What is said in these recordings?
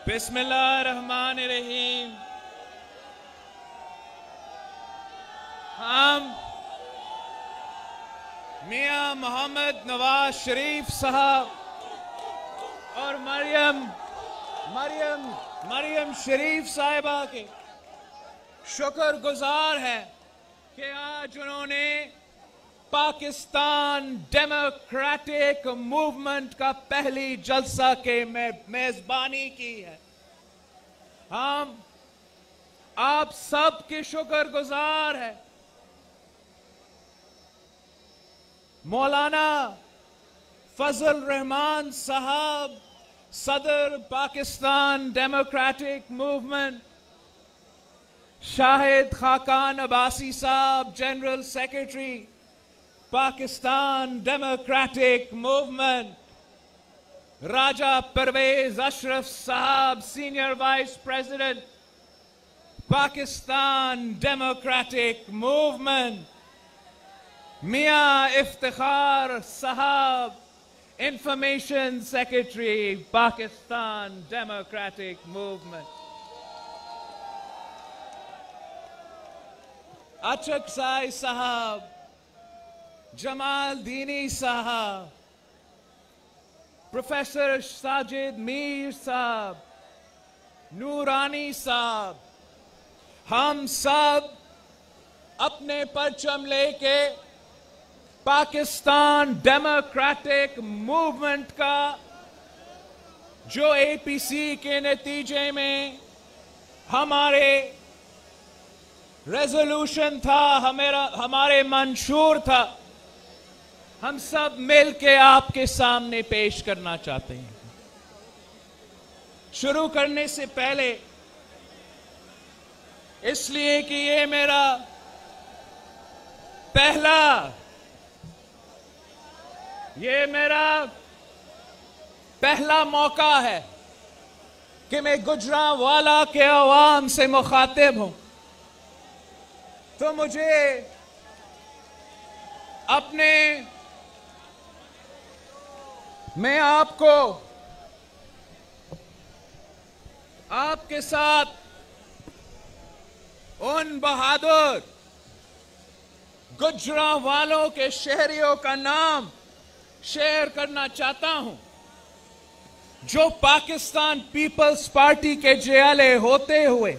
बिस्मिल्लाहिर्रहमानिर्रहीम। हम मियां मोहम्मद नवाज शरीफ साहब और मरियम शरीफ साहिबा के शुक्रगुजार हैं कि आज उन्होंने पाकिस्तान डेमोक्रेटिक मूवमेंट का पहली जलसा के मेजबानी की है। हम आप सब के शुक्रगुजार हैं। मौलाना फजल रहमान साहब सदर पाकिस्तान डेमोक्रेटिक मूवमेंट, शाहिद खाकान अब्बासी साहब general secretary Pakistan Democratic Movement, Raja Pervez Ashraf साहब senior vice president Pakistan Democratic Movement, Mian Iftikhar साहब information secretary Pakistan Democratic Movement, Achakzai साहब, जमाल दीनी साहब, प्रोफेसर साजिद मीर साहब, नूरानी साहब, हम सब अपने परचम लेके पाकिस्तान डेमोक्रेटिक मूवमेंट का जो एपीसी के नतीजे में हमारे रेजोल्यूशन था, हमारे मंशूर था, हम सब मिल के आपके सामने पेश करना चाहते हैं। शुरू करने से पहले इसलिए कि ये मेरा पहला मौका है कि मैं गुजरांवाला के अवाम से मुखातिब हूं, तो मुझे मैं आपके साथ उन बहादुर गुजरांवालों के शहरियों का नाम शेयर करना चाहता हूं जो पाकिस्तान पीपल्स पार्टी के जियाले होते हुए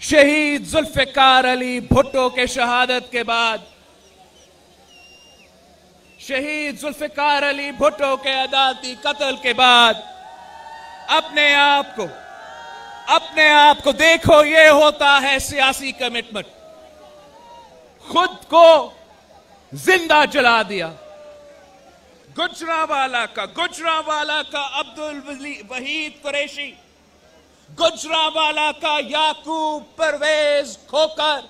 शहीद जुल्फिकार अली भुट्टो के शहादत के बाद, शहीद जुल्फिकार अली भुट्टो के अदालती कत्ल के बाद अपने आप को देखो, ये होता है सियासी कमिटमेंट। खुद को जिंदा जला दिया। गुजरांवाला का अब्दुल वहीद कुरैशी, गुजरांवाला का याकूब परवेज खोकर,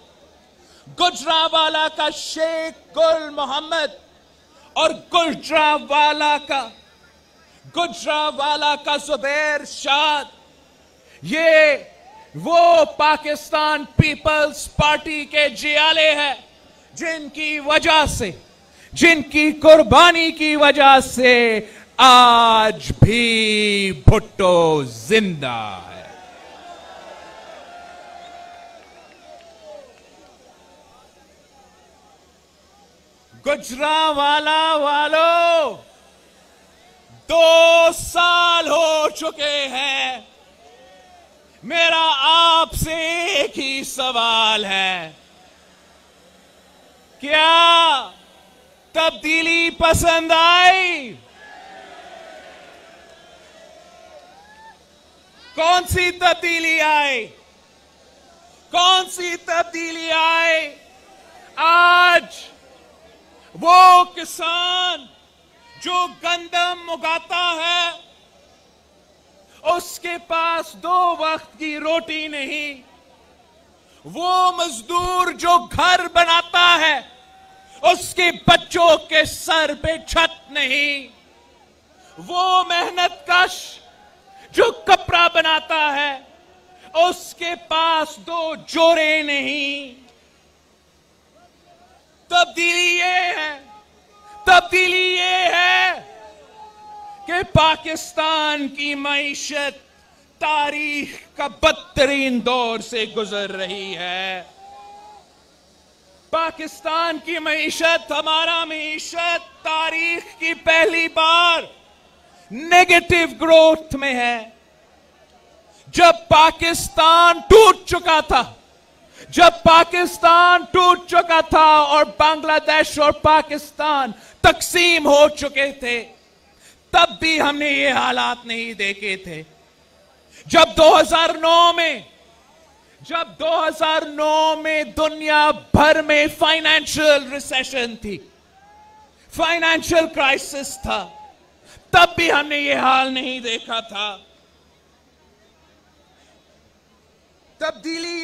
गुजरांवाला का शेख गुल मोहम्मद और गुजरांवाला का जुबैर शाद, ये वो पाकिस्तान पीपल्स पार्टी के जियाले हैं जिनकी कुर्बानी की वजह से आज भी भुट्टो जिंदा है। गुजरांवाला वालों, 2 साल हो चुके हैं। मेरा आपसे एक ही सवाल है, क्या तब्दीली पसंद आई? कौन सी तब्दीली आई? कौन सी तब्दीली आई? आज वो किसान जो गंदम उगाता है, उसके पास 2 वक्त की रोटी नहीं। वो मजदूर जो घर बनाता है, उसके बच्चों के सर पे छत नहीं। वो मेहनत कश जो कपड़ा बनाता है, उसके पास 2 जोड़े नहीं। तब्दीली ये है कि पाकिस्तान की मईशत तारीख का बदतरीन दौर से गुजर रही है। पाकिस्तान की मईशत, हमारा मईशत तारीख की पहली बार नेगेटिव ग्रोथ में है। जब पाकिस्तान टूट चुका था और बांग्लादेश और पाकिस्तान तकसीम हो चुके थे, तब भी हमने ये हालात नहीं देखे थे। जब 2009 में दुनिया भर में फाइनेंशियल रिसेशन थी, फाइनेंशियल क्राइसिस था, तब भी हमने ये हाल नहीं देखा था। तब्दीली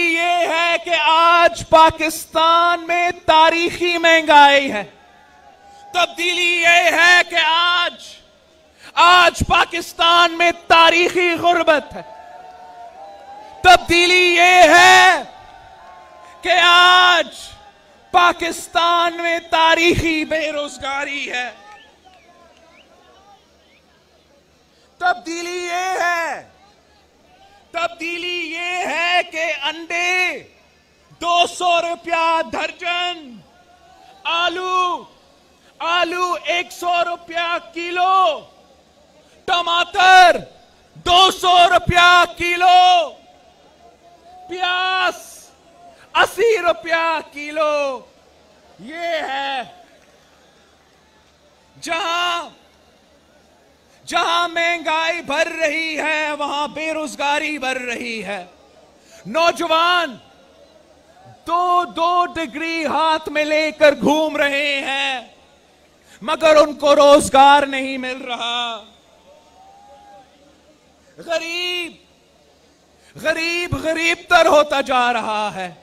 ये है कि आज पाकिस्तान में तारीखी महंगाई है। तब्दीली ये है कि आज पाकिस्तान में तारीखी गुर्बत है। तब्दीली ये है कि आज पाकिस्तान में तारीखी बेरोजगारी है। तब्दीली ये है कि अंडे 200 रुपया दर्जन, आलू 100 रुपया किलो, टमाटर 200 रुपया किलो, प्याज 80 रुपया किलो। ये है जहां महंगाई बढ़ रही है, वहां बेरोजगारी बढ़ रही है। नौजवान 2 डिग्री हाथ में लेकर घूम रहे हैं, मगर उनको रोजगार नहीं मिल रहा। गरीब तर होता जा रहा है।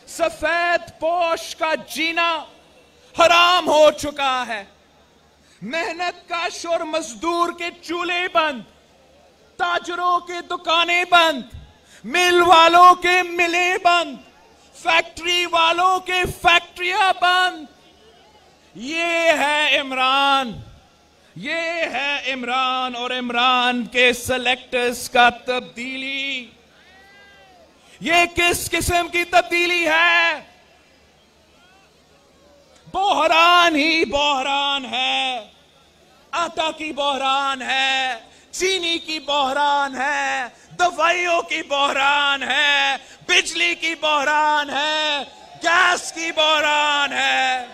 सफेद पोश का जीना हराम हो चुका है। मेहनत कश और मजदूर के चूल्हे बंद, ताजरों के दुकानें बंद, मिल वालों के मिलें बंद, फैक्ट्री वालों के फैक्ट्रियां बंद। ये है इमरान और इमरान के सेलेक्टर्स का तब्दीली। ये किस किस्म की तब्दीली है? बहरान ही बहरान है। आटा की बहरान है, चीनी की बहरान है, दवाइयों की बहरान है, बिजली की बहरान है, गैस की बहरान है।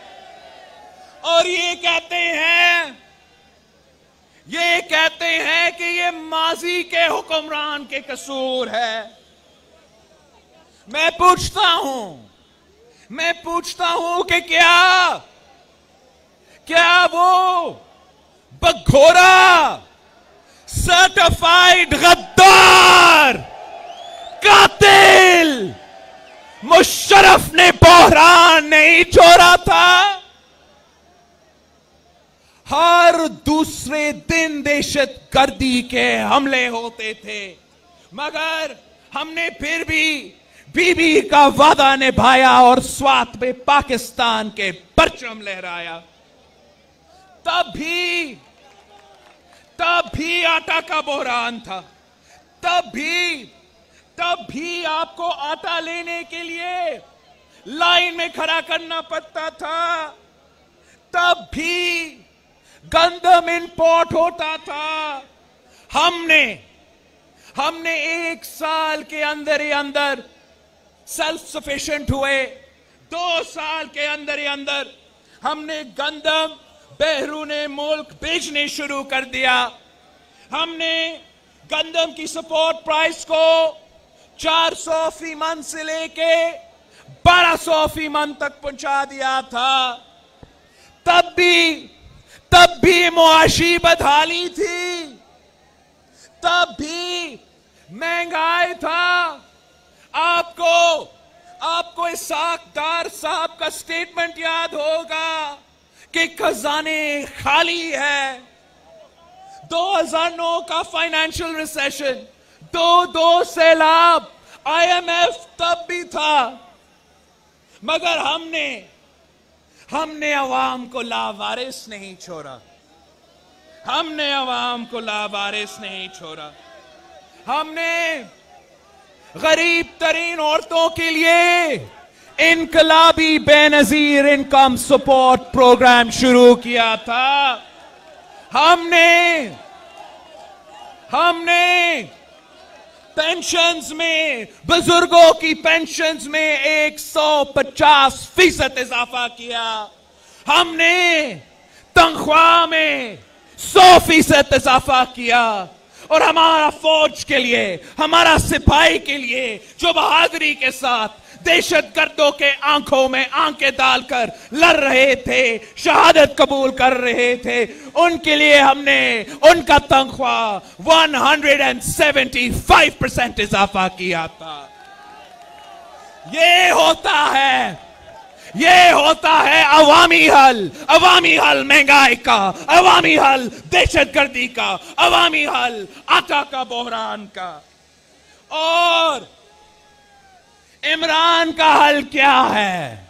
और ये कहते हैं कि ये माजी के हुक्मरान के कसूर है। मैं पूछता हूं कि क्या वो बघोरा सर्टिफाइड गद्दार कातिल मुशर्रफ ने बहरान नहीं छोड़ा था? हर दूसरे दिन दहशतगर्दी के हमले होते थे, मगर हमने फिर भी बीबी का वादा निभाया और स्वात में पाकिस्तान के परचम लहराया। तब भी आटा का बहरान था। तब भी आपको आटा लेने के लिए लाइन में खड़ा करना पड़ता था। तब भी गंदम इंपोर्ट होता था। हमने 1 साल के अंदर ही अंदर सेल्फ सफिशिएंट हुए। 2 साल के अंदर ही अंदर हमने गंदम बैरून मुल्क बेचने शुरू कर दिया। हमने गंदम की सपोर्ट प्राइस को 400 फी मन से लेके 1200 फी मन तक पहुंचा दिया था। तब भी मुआशी बदहाली थी, तब भी महंगाई था। आपको इसाक डार साहब का स्टेटमेंट याद होगा कि खजाने खाली है। 2009 का फाइनेंशियल रिसेशन, दो सैलाब, IMF तब भी था, मगर हमने अवाम को लावारिस नहीं छोड़ा। हमने अवाम को लावारिस नहीं छोड़ा। हमने गरीब तरीन औरतों के लिए इनकलाबी बेनजीर इनकम सपोर्ट प्रोग्राम शुरू किया था। हमने पेंशन्स में, बुजुर्गों की पेंशन्स में 150% इजाफा किया। हमने तनख्वाह में 100% इजाफा किया। और हमारा फौज के लिए, हमारा सिपाही के लिए जो बहादुरी के साथ दहशतगर्दों के आंखों में आंखें डालकर लड़ रहे थे, शहादत कबूल कर रहे थे, उनके लिए हमने उनका तनख्वाह 175% इजाफा किया था। ये होता है अवामी हल महंगाई का, अवामी हल दहशतगर्दी का, अवामी हल आटा का बहरान का। और इमरान का हल क्या है?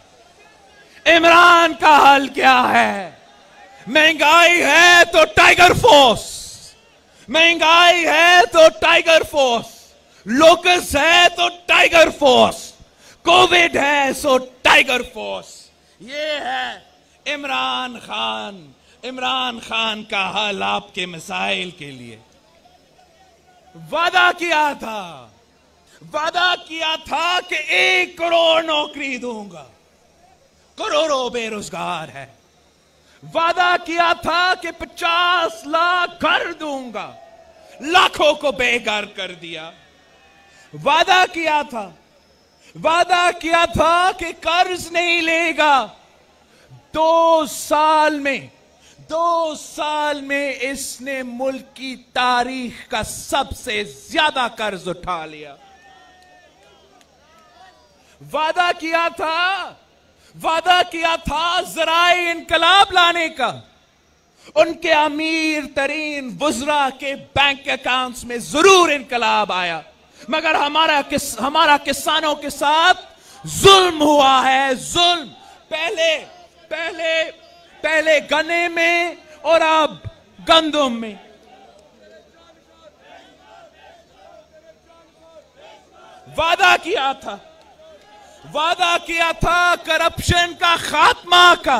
इमरान का हल क्या है? महंगाई है तो टाइगर फोर्स, महंगाई है तो टाइगर फोर्स, लोकस है तो टाइगर फोर्स, कोविड है सो टाइगर फोर्स। ये है इमरान खान का हल आपके मसाइल के लिए। वादा किया था कि 1 करोड़ नौकरी दूंगा, करोड़ों बेरोजगार है। वादा किया था कि 50 लाख घर दूंगा, लाखों को बेघर कर दिया। वादा किया था कि कर्ज नहीं लेगा। 2 साल में इसने मुल्क की तारीख का सबसे ज्यादा कर्ज उठा लिया। वादा किया था ज़राए इनकलाब लाने का। उनके अमीर तरीन वुज़रा के बैंक अकाउंट्स में जरूर इनकलाब आया, मगर हमारा किसानों के साथ जुल्म हुआ है। जुल्म पहले गन्ने में और अब गंदम में। वादा किया था करप्शन का खात्मा का।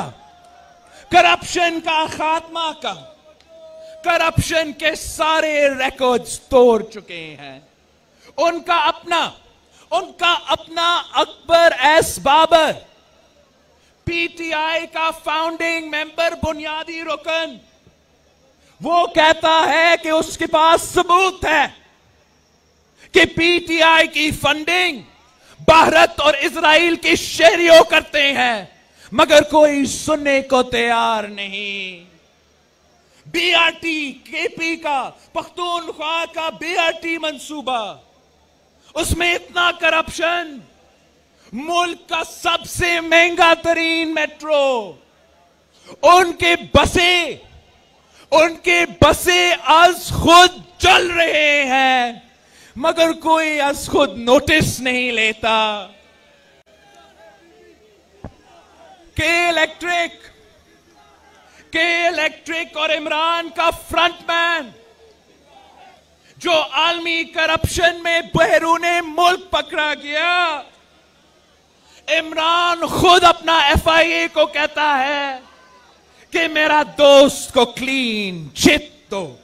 करप्शन के सारे रिकॉर्ड्स तोड़ चुके हैं। उनका अपना अकबर एस बाबर, पीटीआई का फाउंडिंग मेंबर, बुनियादी रुकन, वो कहता है कि उसके पास सबूत है कि पीटीआई की फंडिंग भारत और इजराइल के शहरियों करते हैं, मगर कोई सुनने को तैयार नहीं। बीआरटी केपी का, पख्तूनख्वा का बीआरटी मंसूबा, उसमें इतना करप्शन। मुल्क का सबसे महंगा तरीन मेट्रो, उनके बसें आज खुद चल रहे हैं, मगर कोई आज खुद नोटिस नहीं लेता। के इलेक्ट्रिक और इमरान का फ्रंटमैन जो आलमी करप्शन में बहरूने मुल्क पकड़ा गया, इमरान खुद अपना FIA को कहता है कि मेरा दोस्त को क्लीन चिट दो।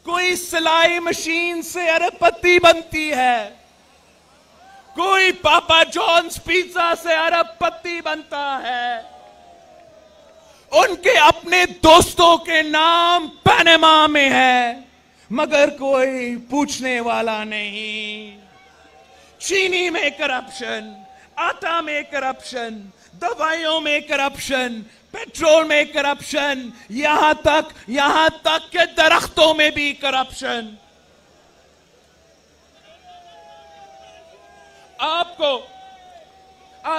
कोई सिलाई मशीन से अरबपति बनती है, कोई पापा जॉन्स पिज्जा से अरबपति बनता है, उनके अपने दोस्तों के नाम पनामा में है, मगर कोई पूछने वाला नहीं। चीनी में करप्शन, आटा में करप्शन, दवाइयों में करप्शन, पेट्रोल में करप्शन, यहां तक के दरख्तों में भी करप्शन। आप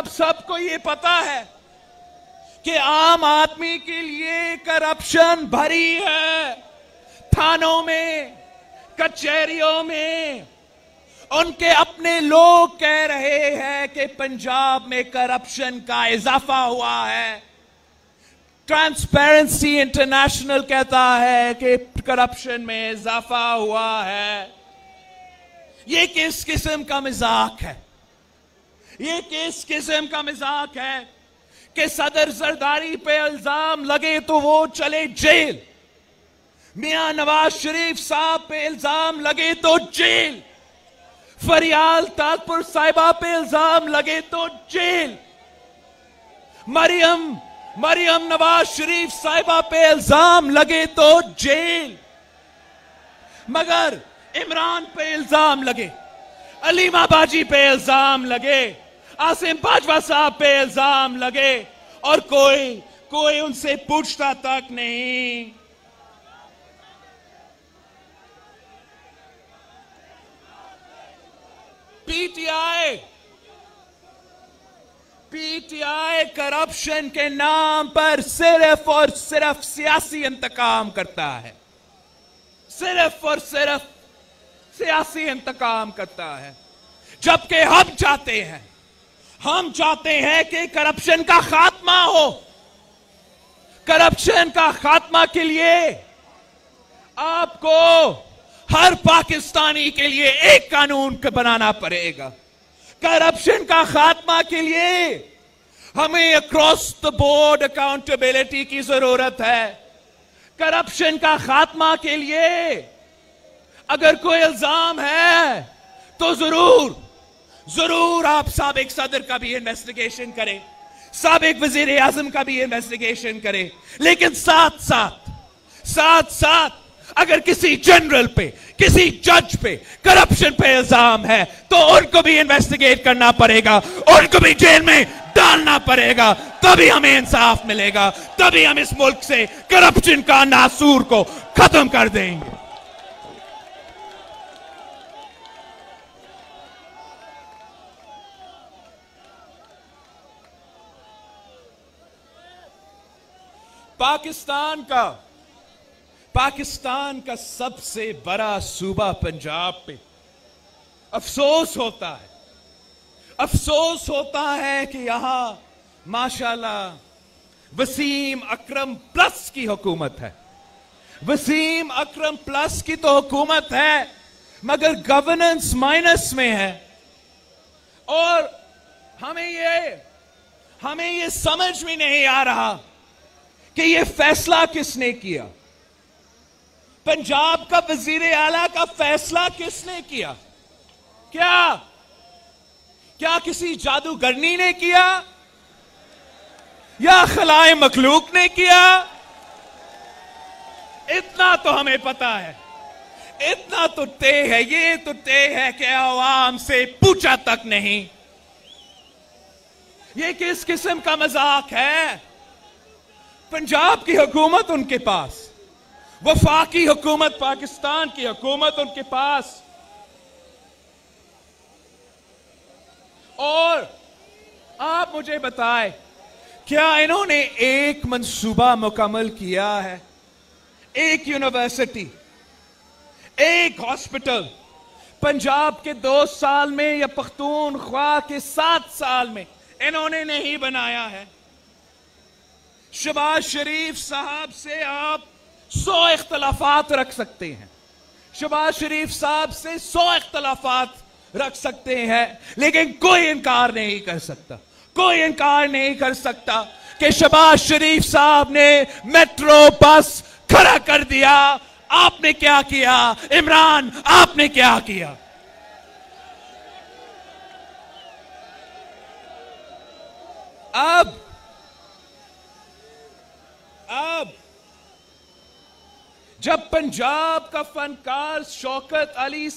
सबको ये पता है कि आम आदमी के लिए करप्शन भरी है। थानों में, कचहरियों में उनके अपने लोग कह रहे हैं कि पंजाब में करप्शन का इजाफा हुआ है। ट्रांसपेरेंसी इंटरनेशनल कहता है कि करप्शन में इजाफा हुआ है। ये किस किस्म का मजाक है? ये किस किस्म का मजाक है कि सदर जरदारी पे इल्जाम लगे तो वो चले जेल, मियां नवाज शरीफ साहब पे इल्जाम लगे तो जेल, फरियाल ताजपुर साहिबा पे इल्जाम लगे तो जेल, मरियम नवाज शरीफ साहिबा पे इल्जाम लगे तो जेल, मगर इमरान पे इल्जाम लगे, अलीमा बाजी पे इल्जाम लगे, आसिम बाजवा साहब पे इल्जाम लगे और कोई उनसे पूछता तक नहीं। पीटीआई करप्शन के नाम पर सिर्फ और सिर्फ सियासी इंतकाम करता है। सिर्फ और सिर्फ सियासी इंतकाम करता है। जबकि हम चाहते हैं कि करप्शन का खात्मा हो। करप्शन का खात्मा के लिए आपको हर पाकिस्तानी के लिए एक कानून बनाना पड़ेगा। करप्शन का खात्मा के लिए हमें अक्रॉस द बोर्ड अकाउंटेबिलिटी की जरूरत है। करप्शन का खात्मा के लिए अगर कोई इल्जाम है तो जरूर आप साबिक सदर का भी इन्वेस्टिगेशन करें, साबिक वजीर आजम का भी इन्वेस्टिगेशन करें, लेकिन साथ साथ अगर किसी जनरल पे, किसी जज पे करप्शन पे इल्जाम है तो उनको भी इन्वेस्टिगेट करना पड़ेगा, उनको भी जेल में डालना पड़ेगा। तभी हमें इंसाफ मिलेगा, तभी हम इस मुल्क से करप्शन का नासूर को खत्म कर देंगे। पाकिस्तान का सबसे बड़ा सूबा पंजाब पे अफसोस होता है कि यहां माशाल्लाह वसीम अकरम प्लस की हुकूमत है। वसीम अकरम प्लस की तो हुकूमत है मगर गवर्नेंस माइनस में है। और हमें ये समझ में नहीं आ रहा कि ये फैसला किसने किया। पंजाब का वजीर आला का फैसला किसने किया? क्या किसी जादूगरनी ने किया या खलाए मखलूक ने किया? इतना तो हमें पता है, इतना तो तय है, ये तो तय है कि अवाम से पूछा तक नहीं। ये किस किस्म का मजाक है? पंजाब की हुकूमत उनके पास, वफाकी हुकूमत, पाकिस्तान की हुकूमत उनके पास, और आप मुझे बताएं क्या इन्होंने एक मंसूबा मुकम्मल किया है? एक यूनिवर्सिटी, एक हॉस्पिटल पंजाब के 2 साल में या पख्तूनख्वा के 7 साल में इन्होंने नहीं बनाया है। शहबाज शरीफ साहब से आप 100 इख्तलाफात रख सकते हैं, शहबाज शरीफ साहब से 100 इख्तलाफात रख सकते हैं, लेकिन कोई इनकार नहीं कर सकता कि शहबाज शरीफ साहब ने मेट्रो बस खड़ा कर दिया। आपने क्या किया? इमरान, आपने क्या किया? जब पंजाब का फनकार शौकत अली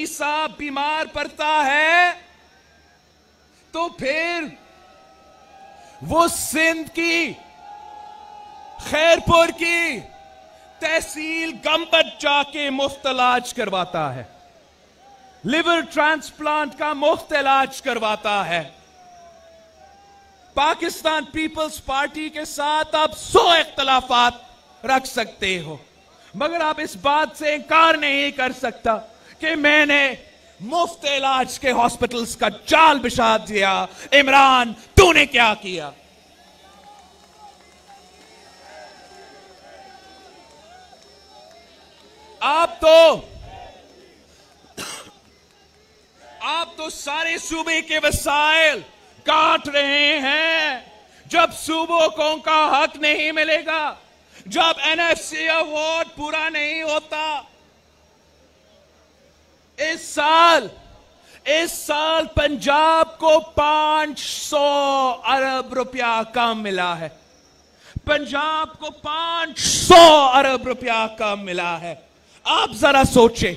साहब बीमार पड़ता है, तो फिर वो सिंध की खैरपुर की तहसील गंबद जाके मुफ्त इलाज करवाता है, लिवर ट्रांसप्लांट का मुफ्त इलाज करवाता है। पाकिस्तान पीपल्स पार्टी के साथ आप 100 इख्तलाफात रख सकते हो, मगर आप इस बात से इनकार नहीं कर सकता कि मैंने मुफ्त इलाज के हॉस्पिटल्स का जाल बिछा दिया। इमरान, तूने क्या किया? आप तो सारे सूबे के वसाइल काट रहे हैं। जब सूबों को उनका हक नहीं मिलेगा, जब एनएफसी अवार्ड पूरा नहीं होता। इस साल पंजाब को 500 अरब रुपया कम मिला है। पंजाब को 500 अरब रुपया कम मिला है। आप जरा सोचें,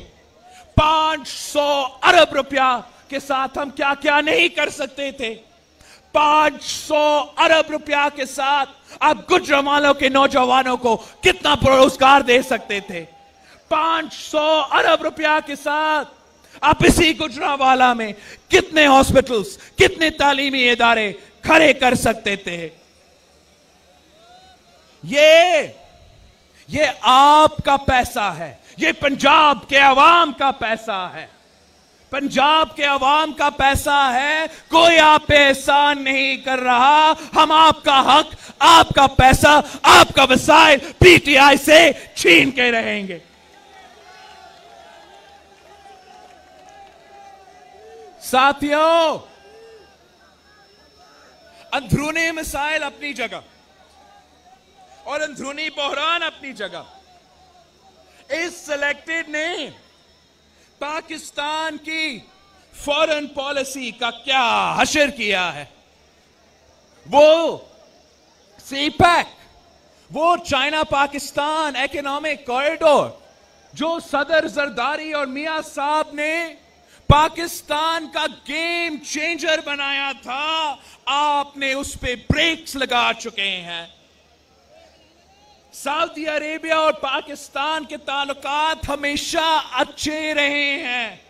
500 अरब रुपया के साथ हम क्या क्या नहीं कर सकते थे। 500 अरब रुपया के साथ आप गुजरांवालों के नौजवानों को कितना पुरस्कार दे सकते थे। 500 अरब रुपया के साथ आप इसी गुजरांवाला में कितने हॉस्पिटल्स, कितने तालीमी इदारे खड़े कर सकते थे। ये आपका पैसा है, ये पंजाब के अवाम का पैसा है। पंजाब के अवाम का पैसा है। कोई आप पे एहसान नहीं कर रहा। हम आपका हक, आपका पैसा, आपका वसाइल पीटीआई से छीन के रहेंगे। साथियों, अंदरूनी मसाइल अपनी जगह और अंदरूनी बहरान अपनी जगह। इस सिलेक्टेड ने पाकिस्तान की फॉरेन पॉलिसी का क्या हशर किया है। वो सीपैक, वो चाइना पाकिस्तान इकोनॉमिक कॉरिडोर जो सदर जरदारी और मियां साहब ने पाकिस्तान का गेम चेंजर बनाया था, आपने उस पे ब्रेक्स लगा चुके हैं। सऊदी अरेबिया और पाकिस्तान के ताल्लुकात हमेशा अच्छे रहे हैं,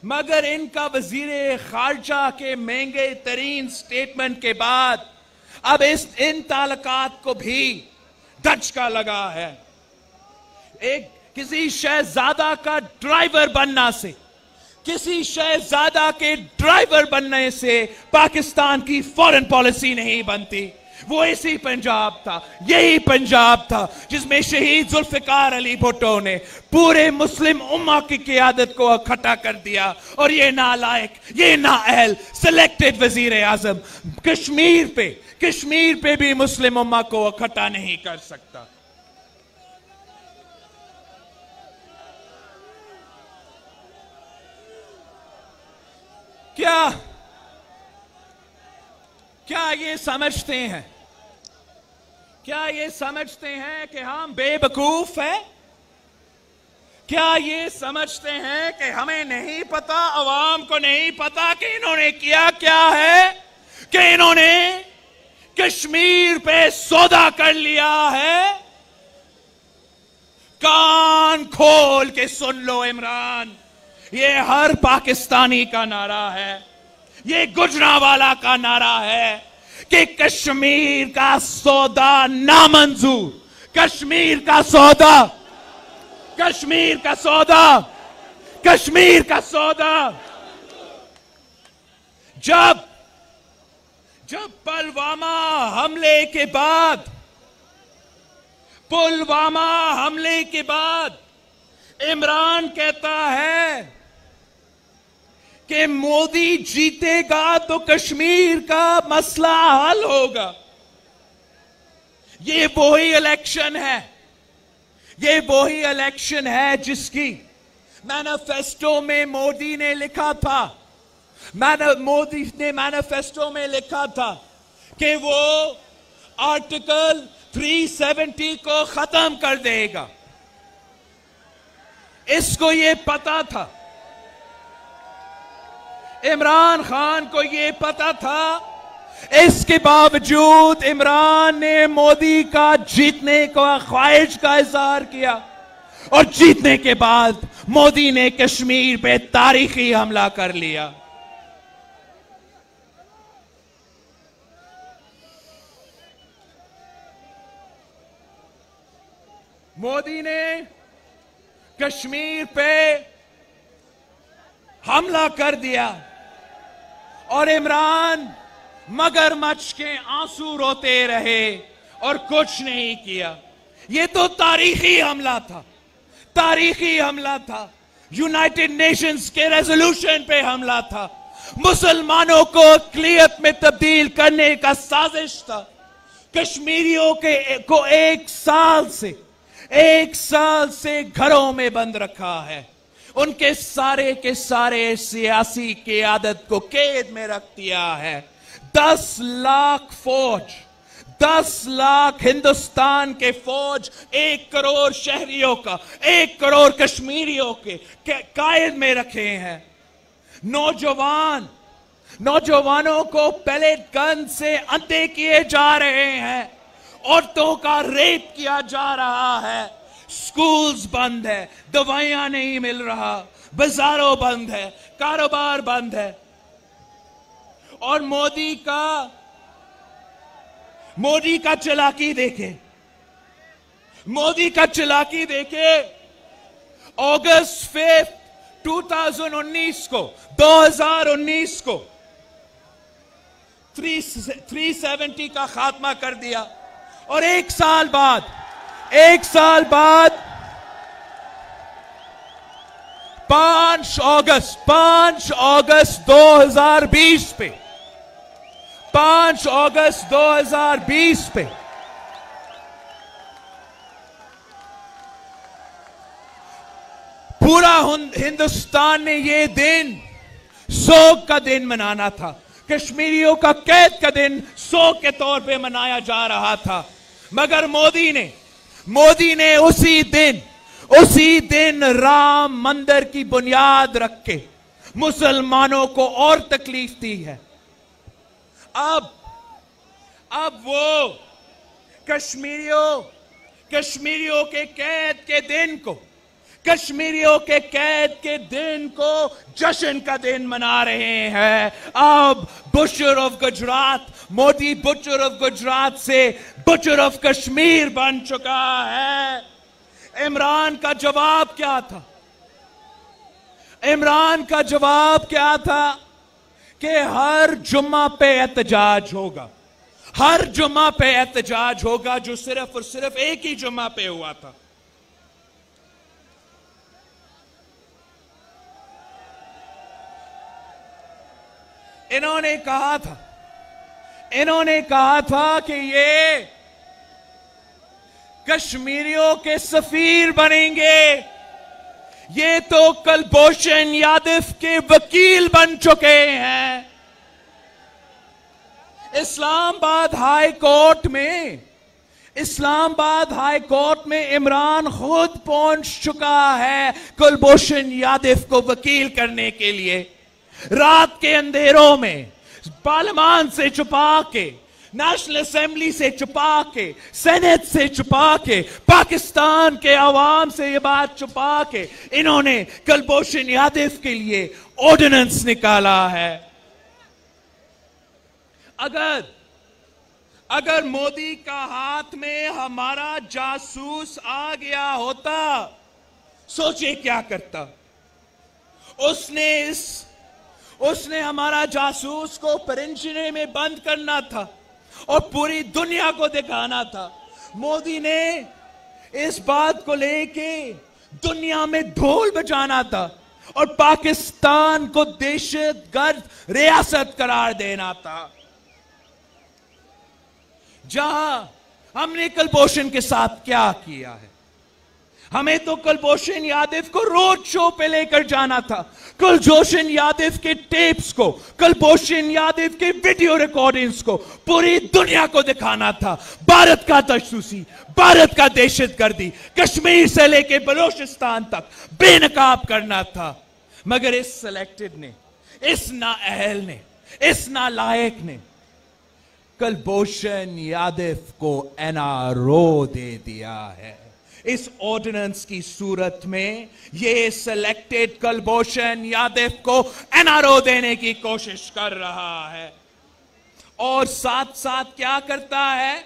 मगर इनका वजीर खारजा के महंगे तरीन स्टेटमेंट के बाद अब इन ताल्लुकात को भी धचका लगा है। किसी शहजादा का ड्राइवर बनना से, किसी शहजादा के ड्राइवर बनने से पाकिस्तान की फॉरेन पॉलिसी नहीं बनती। वो इसी पंजाब था, यही पंजाब था जिसमें शहीद जुल्फिकार अली भुट्टो ने पूरे मुस्लिम उम्मा की क़ियादत को इकट्ठा कर दिया। और ये नालायक, ये नाअहल सिलेक्टेड वजीर आजम कश्मीर पे भी मुस्लिम उम्मा को इकट्ठा नहीं कर सकता। क्या ये समझते हैं, क्या ये समझते हैं कि हम बेवकूफ हैं? क्या ये समझते हैं कि हमें नहीं पता, अवाम को नहीं पता कि इन्होंने किया क्या है, कि इन्होंने कश्मीर पे सौदा कर लिया है? कान खोल के सुन लो इमरान, ये हर पाकिस्तानी का नारा है, ये गुजरांवाला का नारा है कि कश्मीर का सौदा नामंजूर, कश्मीर का सौदा, कश्मीर का सौदा, कश्मीर का सौदा। जब पुलवामा हमले के बाद इमरान कहता है कि मोदी जीतेगा तो कश्मीर का मसला हल होगा, ये वही इलेक्शन है जिसकी मैनिफेस्टो में मोदी ने लिखा था, मोदी ने मैनिफेस्टो में लिखा था कि वो आर्टिकल 370 को खत्म कर देगा। इसको ये पता था, इमरान खान को ये पता था। इसके बावजूद इमरान ने मोदी का जीतने का ख्वाहिश का इजहार किया और जीतने के बाद मोदी ने कश्मीर पे तारीखी हमला कर लिया। मोदी ने कश्मीर पे हमला कर दिया और इमरान मगरमच्छ के आंसू रोते रहे और कुछ नहीं किया। यह तो तारीखी हमला था, तारीखी हमला था। यूनाइटेड नेशंस के रेजोल्यूशन पे हमला था। मुसलमानों को अक़लियत में तब्दील करने का साजिश था। कश्मीरियों को एक साल से घरों में बंद रखा है। उनके सारे के सारे सियासी क़यादत को कैद में रख दिया है। 10 लाख फौज, 10 लाख हिंदुस्तान के फौज 1 करोड़ शहरियों का, 1 करोड़ कश्मीरियों के कैद में रखे हैं। नौजवानों को पैलेट गन से अंधे किए जा रहे हैं। औरतों का रेप किया जा रहा है। स्कूल्स बंद है, दवाइयां नहीं मिल रहा, बाजारों बंद है, कारोबार बंद है। और मोदी का चालाकी देखे, मोदी का चालाकी देखे। अगस्त 5, 2019 को 370 का खात्मा कर दिया और एक साल बाद 5 अगस्त 2020 पे 5 अगस्त 2020 पे पूरा हिंदुस्तान ने ये दिन शोक का दिन मनाना था। कश्मीरियों का कैद का दिन शोक के तौर पे मनाया जा रहा था। मगर मोदी ने उसी दिन राम मंदिर की बुनियाद रख के मुसलमानों को और तकलीफ दी है। अब वो कश्मीरियों के कैद के दिन को जश्न का दिन मना रहे हैं। अब butcher of Gujarat, Modi butcher of Gujarat से बुचर ऑफ कश्मीर बन चुका है। इमरान का जवाब क्या था? इमरान का जवाब क्या था कि हर जुम्मा पे एहतजाज होगा, हर जुम्मा पे एहतजाज होगा, जो सिर्फ और सिर्फ एक ही जुम्मा पे हुआ था। इन्होंने कहा था कि ये कश्मीरियों के सफीर बनेंगे। ये तो कुलभूषण यादव के वकील बन चुके हैं। इस्लामाबाद हाई कोर्ट में इमरान खुद पहुंच चुका है कुलभूषण यादव को वकील करने के लिए। रात के अंधेरों में पार्लियामेंट से छुपा के, नेशनल असेंबली से छुपा के, सेनेट से छुपा के, पाकिस्तान के अवाम से ये बात छुपा के इन्होंने कुलभूषण यादव के लिए ऑर्डिनेंस निकाला है। अगर मोदी का हाथ में हमारा जासूस आ गया होता, सोचिए क्या करता। उसने हमारा जासूस को परिंजने में बंद करना था और पूरी दुनिया को दिखाना था। मोदी ने इस बात को लेके दुनिया में ढोल बजाना था और पाकिस्तान को दहशतगर्द रियासत करार देना था। जहां हमने कुलभूषण के साथ क्या किया है? हमें तो कुलभूषण यादव को रोड शो पे लेकर जाना था, कुलभूषण यादव के टेप्स को, कुलभूषण यादव के वीडियो रिकॉर्डिंग्स को पूरी दुनिया को दिखाना था। भारत का तशद्दुद, भारत का दहशतगर्दी कश्मीर से लेकर बलूचिस्तान तक बेनकाब करना था। मगर इस सिलेक्टेड ने, इस नाअहल ने, इस नालायक ने कुलभूषण यादव को एनआरओ दे दिया है। इस ऑर्डिनेंस की सूरत में ये सिलेक्टेड कुलभूषण यादव को एनआरओ देने की कोशिश कर रहा है और साथ साथ क्या करता है,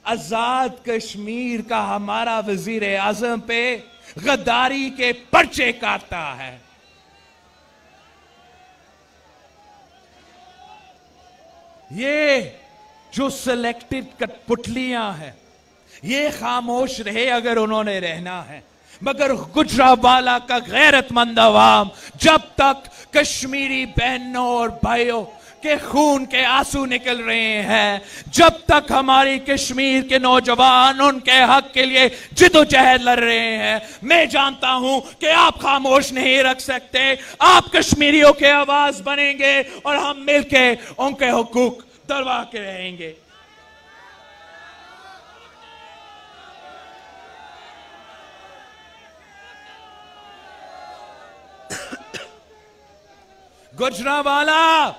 आजाद कश्मीर का हमारा वजीर आजम पे गद्दारी के पर्चे काटता है। ये जो सिलेक्टेड कठपुतलियां हैं ये खामोश रहे अगर उन्होंने रहना है, मगर गुजरांवाला का गैरतमंद अवाम जब तक कश्मीरी बहनों और भाइयों के खून के आंसू निकल रहे हैं, जब तक हमारी कश्मीर के नौजवान उनके हक के लिए जिदोजहद लड़ रहे हैं, मैं जानता हूं कि आप खामोश नहीं रख सकते। आप कश्मीरियों के आवाज बनेंगे और हम मिलके उनके हुकूक दरवा के रहेंगे। गुजरांवाला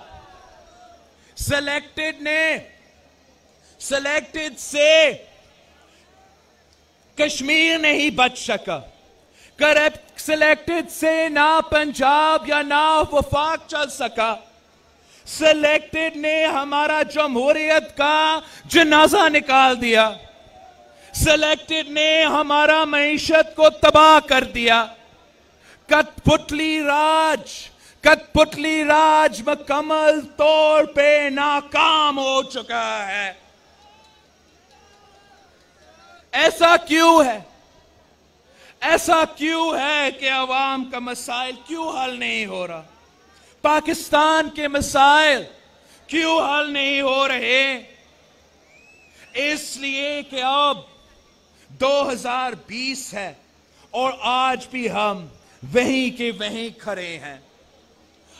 सिलेक्टेड से कश्मीर नहीं बच सका, करप्ट सिलेक्टेड से ना पंजाब या ना वफाक चल सका। सिलेक्टेड ने हमारा जमहूरियत का जनाजा निकाल दिया, सिलेक्टेड ने हमारा मईशत को तबाह कर दिया। कठपुतली राज मुकम्मल तौर पे नाकाम हो चुका है। ऐसा क्यों है? ऐसा क्यों है कि अवाम का मसाइल क्यों हल नहीं हो रहा? पाकिस्तान के मसाइल क्यों हल नहीं हो रहे? इसलिए कि अब 2020 है और आज भी हम वहीं के वहीं खड़े हैं।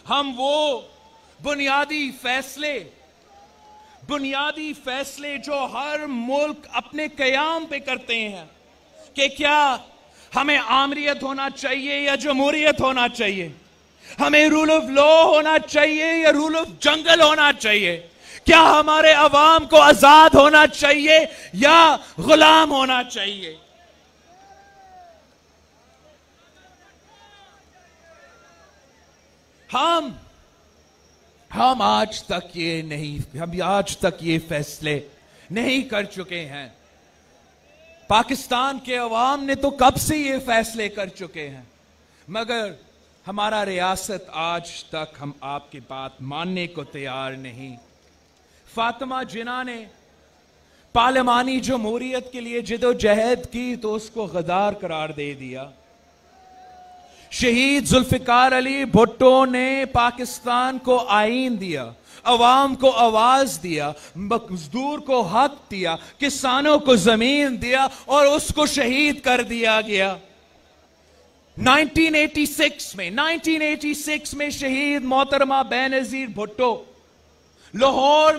हम वो बुनियादी फैसले जो हर मुल्क अपने कयाम पे करते हैं कि क्या हमें आमरीत होना चाहिए या जमहूरियत होना चाहिए, हमें रूल ऑफ लॉ होना चाहिए या रूल ऑफ जंगल होना चाहिए, क्या हमारे अवाम को आजाद होना चाहिए या गुलाम होना चाहिए। हम आज तक ये फैसले नहीं कर चुके हैं। पाकिस्तान के अवाम ने तो कब से ये फैसले कर चुके हैं, मगर हमारा रियासत आज तक हम आपकी बात मानने को तैयार नहीं। फातिमा जिन्ना ने पार्लिमानी जमहूरियत के लिए जिदोजहद की तो उसको गद्दार करार दे दिया। शहीद जुल्फिकार अली भुट्टो ने पाकिस्तान को आईन दिया, अवाम को आवाज दिया, मजदूर को हक दिया, किसानों को जमीन दिया और उसको शहीद कर दिया गया। 1986 में शहीद मोहतरमा बेनजीर भुट्टो लाहौर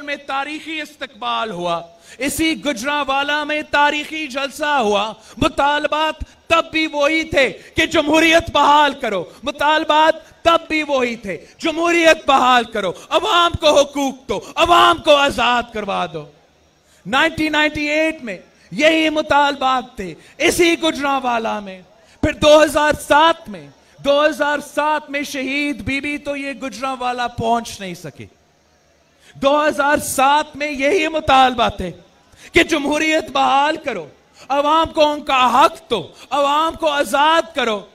में तारीखी इस्तकबाल हुआ। इसी गुजरांवाला में तारीखी जलसा हुआ। मुतालबात तब भी वही थे कि जमहूरियत बहाल करो, मुतालबात तब भी वही थे, जमहूरियत बहाल करो, अवाम को हुकूक दो, अवाम को आजाद करवा दो। 1998 में यही मुतालबात थे इसी गुजरांवाला में। फिर 2007 में शहीद बीबी तो ये गुजरांवाला पहुंच नहीं सके। 2007 में यही मुतालबा थे कि जमहूरियत बहाल करो, अवाम को उनका हक दो, अवाम को आजाद करो।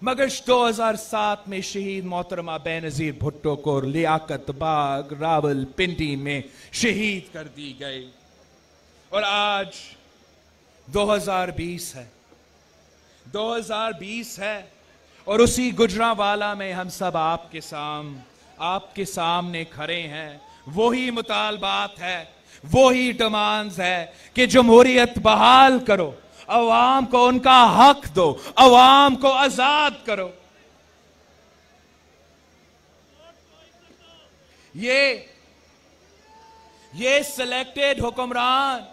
मगर 2007 में शहीद मोहतरमा बेनजीर भुट्टो को लियाकत बाग रावलपिंडी में शहीद कर दी गई। और आज 2020 है और उसी गुजरांवाला में हम सब आपके सामने खड़े हैं। वही मुतालबात है वो ही डिमांड्स है कि जमहूरियत बहाल करो, अवाम को उनका हक दो, अवाम को आजाद करो। ये सिलेक्टेड हुक्मरान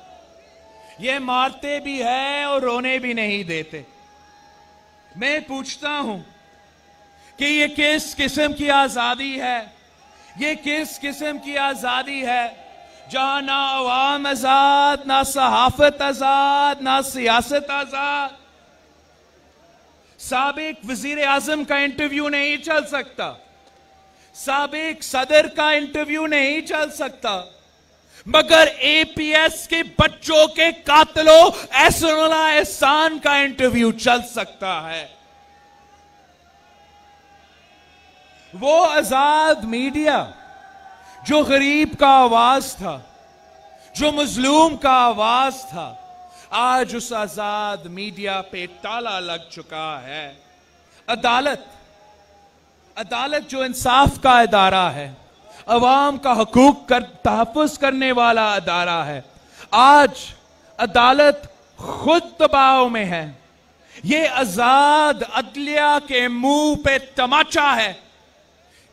ये मारते भी हैं और रोने भी नहीं देते। मैं पूछता हूं कि ये किस किस्म की आजादी है, ये किस किस्म की आजादी है जहां ना अवाम आजाद, ना सहाफत आजाद, ना सियासत आजाद। साबिक वजीर आजम का इंटरव्यू नहीं चल सकता, साबिक सदर का इंटरव्यू नहीं चल सकता, मगर एपीएस के बच्चों के कातिलों एहसानुल्लाह एहसान का इंटरव्यू चल सकता है। वो आजाद मीडिया जो गरीब का आवाज था, जो मजलूम का आवाज था, आज उस आजाद मीडिया पे ताला लग चुका है। अदालत जो इंसाफ का इदारा है, अवाम का हकूक का तहफ़्फ़ुज़ करने वाला अदारा है, आज अदालत खुद दबाव में है। ये आजाद अदलिया के मुंह पे तमाचा है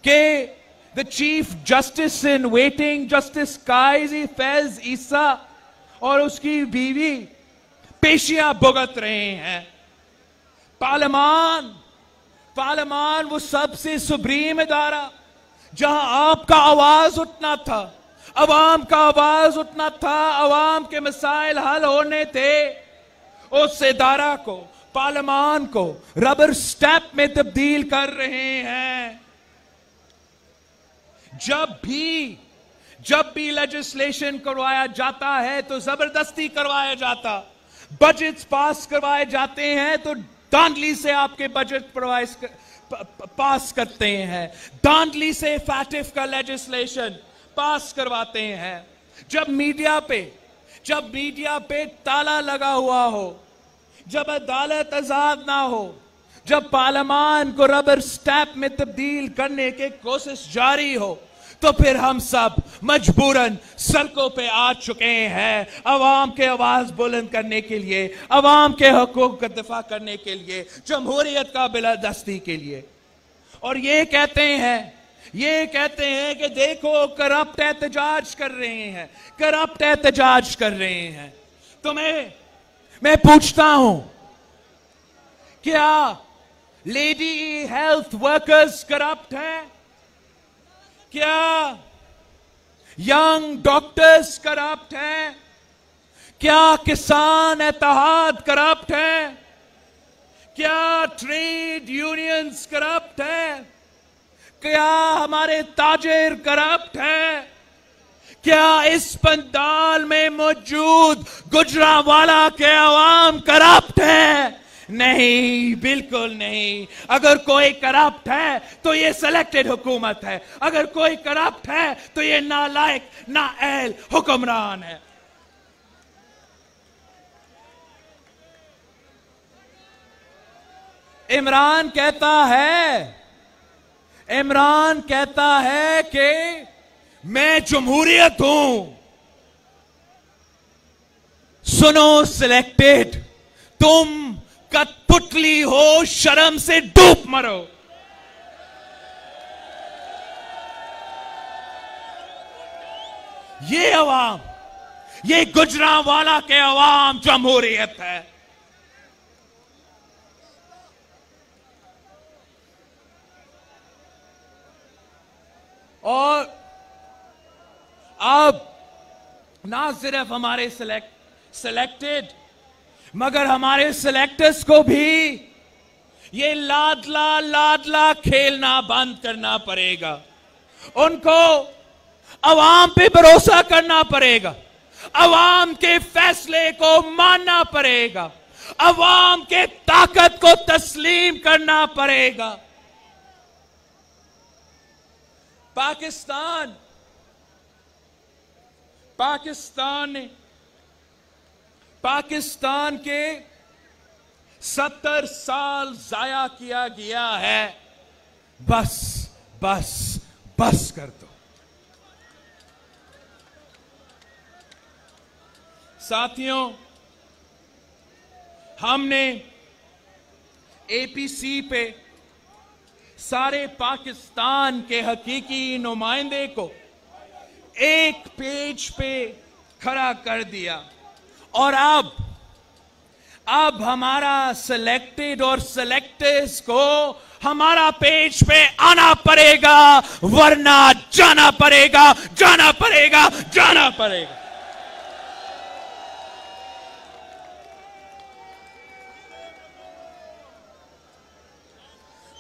कि the chief justice in waiting justice Qazi Faez Isa और उसकी बीवी पेशियां भुगत रहे हैं। पार्लियामान वो सबसे सुप्रीम इदारा जहां आपका आवाज उठना था, अवाम का आवाज उठना था, अवाम के मसाइल हल होने थे, उस इदारा को, पार्लियामान को रबर स्टैंप में तब्दील कर रहे हैं। जब भी लेजिस्लेशन करवाया जाता है तो जबरदस्ती करवाया जाता, बजट पास करवाए जाते हैं तो धांधली से आपके बजट पास करते हैं, धांधली से फैटिफ का लेजिस्लेशन पास करवाते हैं। जब मीडिया पे ताला लगा हुआ हो, जब अदालत आजाद ना हो, जब पार्लियामान को रबर स्टैंप में तब्दील करने की कोशिश जारी हो, तो फिर हम सब मजबूरन सड़कों पे आ चुके हैं अवाम के आवाज बुलंद करने के लिए, अवाम के हकूक का दिफा करने के लिए, जमहूरियत का बिलादस्ती के लिए। और ये कहते हैं कि देखो करप्ट एहतजाज कर रहे हैं, तो मैं पूछता हूं, क्या लेडी हेल्थ वर्कर्स करप्ट हैं? क्या यंग डॉक्टर्स करप्ट हैं? क्या किसान इत्तेहाद करप्ट हैं? क्या ट्रेड यूनियंस करप्ट हैं? क्या हमारे ताजिर करप्ट हैं? क्या इस पंडाल में मौजूद गुजरांवाला के अवाम करप्ट है? नहीं, बिल्कुल नहीं। अगर कोई करप्ट है तो ये सिलेक्टेड हुकूमत है, अगर कोई करप्ट है तो ये नालायक नाअहल हुक्मरान है। इमरान कहता है कि मैं जमहूरियत हूं। सुनो सिलेक्टेड, तुम कठपुतली हो, शर्म से डूब मरो। ये अवाम, ये गुजरांवाला के अवाम जमहूरियत है। और अब ना सिर्फ हमारे सिलेक्टेड मगर हमारे सिलेक्टर्स को भी ये लाडला खेलना बंद करना पड़ेगा। उनको अवाम पे भरोसा करना पड़ेगा, अवाम के फैसले को मानना पड़ेगा, अवाम के ताकत को तस्लीम करना पड़ेगा। पाकिस्तान के 70 साल जाया किया गया है। बस कर दो। साथियों, हमने एपीसी पे सारे पाकिस्तान के हकीकी नुमाइंदे को एक पेज पे खड़ा कर दिया और अब हमारा सिलेक्टेड और सिलेक्टर्स को हमारा पेज पे आना पड़ेगा, वरना जाना पड़ेगा, जाना पड़ेगा, जाना पड़ेगा।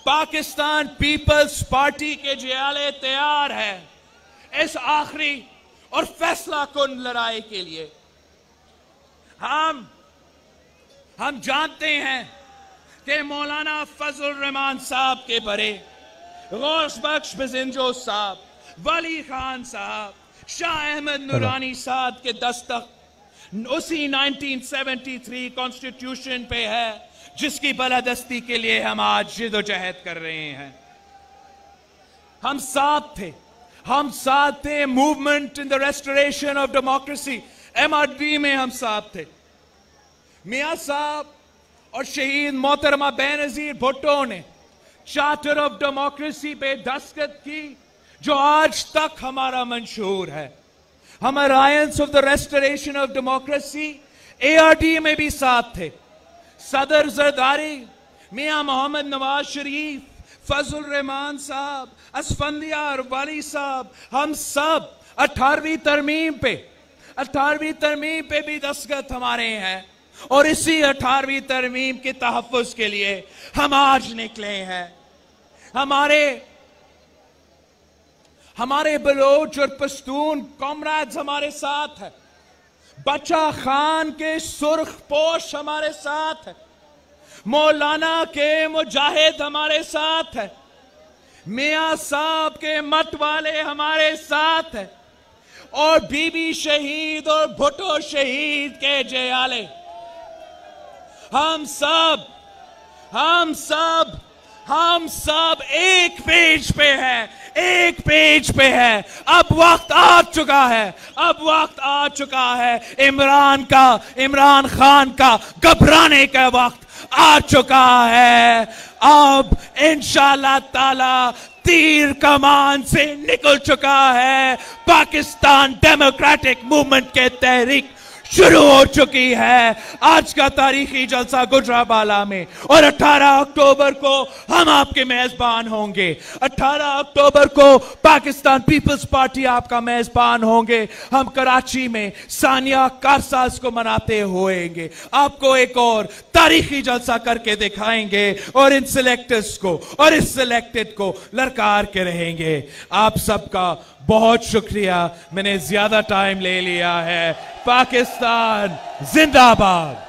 पाकिस्तान पीपल्स पार्टी के जियाले तैयार है इस आखिरी और फैसला कुन लड़ाई के लिए। हम जानते हैं कि मौलाना फजल रहमान साहब के बड़े, गौस बख्श बिजिंजो साहब, वली खान साहब, शाह अहमद नूरानी साहब के दस्तक उसी 1973 कॉन्स्टिट्यूशन पे है जिसकी बलादस्ती के लिए हम आज जिदोजहद कर रहे हैं। हम साथ थे movement in the restoration of democracy, MRD में हम साथ थे। मियां साहब और शहीद मोहतरमा बेनजीर भुट्टो ने चार्टर ऑफ डेमोक्रेसी पे दस्तखत की जो आज तक हमारा मंशूर है। हम alliance of the restoration of democracy ARD में भी साथ थे। सदर जरदारी, मियां मोहम्मद नवाज शरीफ, फजल रहमान साहब, असफंदिया और वाली साहब, हम सब 18वीं तरमीम पे भी दस्तखत हमारे हैं और इसी 18वीं तरमीम के तहफ़्फ़ुज़ के लिए हम आज निकले हैं। हमारे बलोच और पश्तून कॉमरेड्स हमारे साथ है। बच्चा खान के सुर्ख पोश हमारे साथ है। मौलाना के मुजाहिद हमारे साथ है। मियां साहब के मत वाले हमारे साथ है और बीबी शहीद और भुट्टो शहीद के जयाले हम सब एक पेज पे है। अब वक्त आ चुका है इमरान खान का घबराने का वक्त आ चुका है। अब इंशाअल्लाह ताला तीर कमान से निकल चुका है। पाकिस्तान डेमोक्रेटिक मूवमेंट के तहरीक शुरू हो चुकी है। आज का तारीखी जलसा गुजरावाला में और 18 अक्टूबर को हम आपके मेजबान होंगे। 18 अक्टूबर को पाकिस्तान पीपल्स पार्टी आपका मेजबान होंगे। हम कराची में सानिया कारसाज को मनाते होएंगे। आपको एक और तारीखी जलसा करके दिखाएंगे और इन सिलेक्टर्स को और इस सिलेक्टेड को ललकार के रहेंगे। आप सबका बहुत शुक्रिया, मैंने ज्यादा टाइम ले लिया है। पाकिस्तान जिंदाबाद।